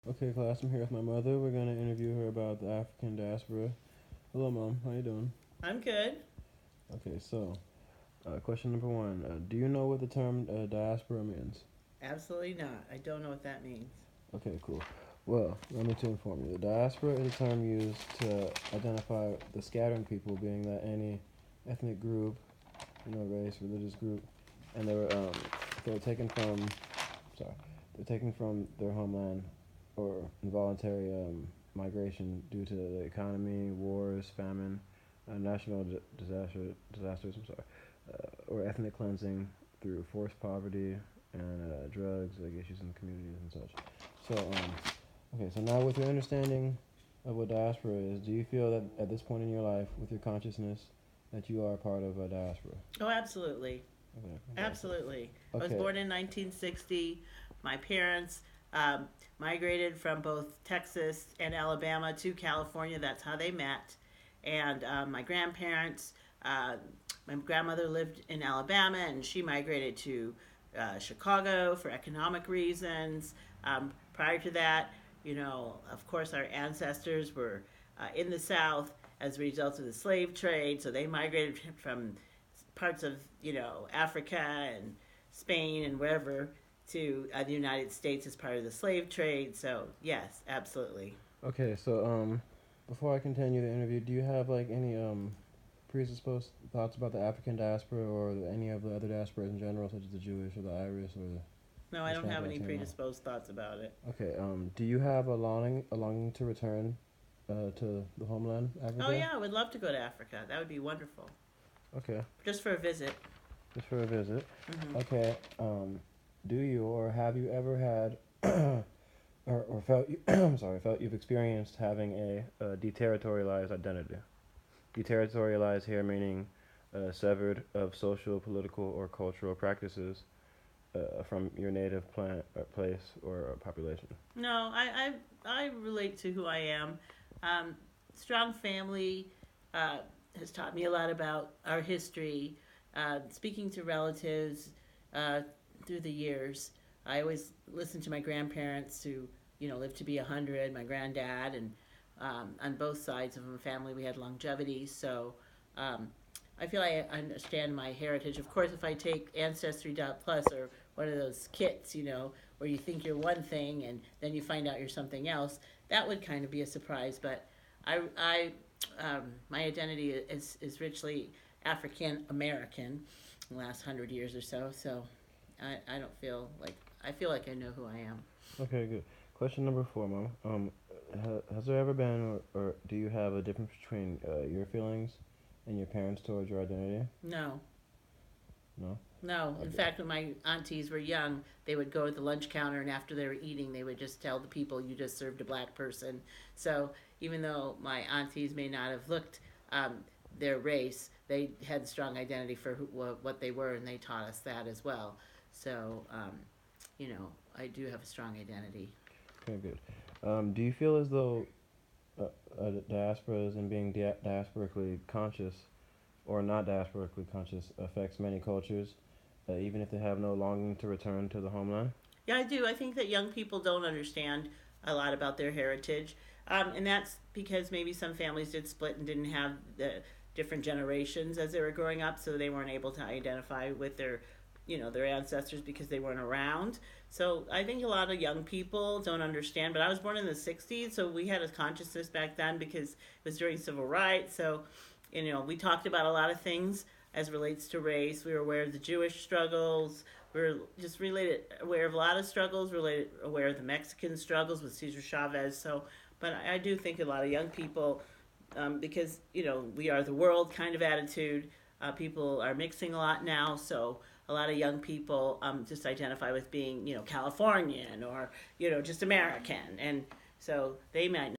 Okay, class, I'm here with my mother. We're gonna interview her about the African diaspora. Hello, Mom. How you doing? I'm good. Okay, so question number one: do you know what the term diaspora means? Absolutely not. I don't know what that means. Okay, cool. Well, let me to inform you. The diaspora is a term used to identify the scattering people, being that any ethnic group, race, religious group, and they were taken from, sorry, they're taken from their homeland or involuntary migration due to the economy, wars, famine, national disasters. I'm sorry, or ethnic cleansing through forced poverty and drugs, like issues in the communities and such. Okay, so now with your understanding of what diaspora is, do you feel that at this point in your life, with your consciousness, that you are part of a diaspora? Oh, absolutely. Okay, gotcha. Absolutely. I was Okay, born in 1960. My parents migrated from both Texas and Alabama to California. That's how they met. And my grandparents, uh, my grandmother lived in Alabama and she migrated to Chicago for economic reasons. Prior to that, of course, our ancestors were in the South as a result of the slave trade. So they migrated from parts of Africa and Spain and wherever to the United States as part of the slave trade. So yes, absolutely. okay. Before I continue the interview, do you have like any predisposed thoughts about the African diaspora or any of the other diasporas in general, such as the Jewish or the Irish or the No, I don't Hispanic have any Latino? predisposed thoughts about it. Okay. Do you have a longing to return to the homeland, Oh Africa? yeah, I would love to go to Africa. That would be wonderful, Okay, just for a visit. just for a visit. Hmm. Okay. Do you or have you ever had or felt I'm sorry, felt you've experienced having a deterritorialized identity? Deterritorialized here meaning severed of social, political, or cultural practices from your native place or population. No, I relate to who I am. Um, Strong family uh, has taught me a lot about our history. Speaking to relatives uh, through the years, I always listened to my grandparents who lived to be 100. My granddad, and on both sides of my family, we had longevity. So um, I feel I understand my heritage. Of course, if I take Ancestry.plus or one of those kits, where you think you're one thing and then you find out you're something else, that would kind of be a surprise. But my identity is richly African American in the last 100 years or so. So I don't feel like I feel like I know who I am. Okay, good. Question number four, Mom. Has there ever been, or do you have a difference between your feelings and your parents towards your identity? No, No. no. In Okay. fact, when my aunties were young, they would go to the lunch counter, and after they were eating, they would just tell the people, "You just served a black person." So even though my aunties may not have looked their race, they had strong identity for what they were, and they taught us that as well. So I do have a strong identity. Okay, good. Do you feel as though diasporas and being diasporically conscious or not diasporically conscious affects many cultures, even if they have no longing to return to the homeland? Yeah, I do. I think that young people don't understand a lot about their heritage. And that's because maybe some families did split and didn't have the different generations as they were growing up, so they weren't able to identify with their ancestors because they weren't around. So I think a lot of young people don't understand. But I was born in the '60s, so we had a consciousness back then because it was during civil rights. So we talked about a lot of things as relates to race. We were aware of the Jewish struggles. We were just related aware of a lot of struggles. Related aware of the Mexican struggles with Cesar Chavez. So, but I do think a lot of young people, because we are the world kind of attitude. People are mixing a lot now, so a lot of young people just identify with being Californian or just American, and so they might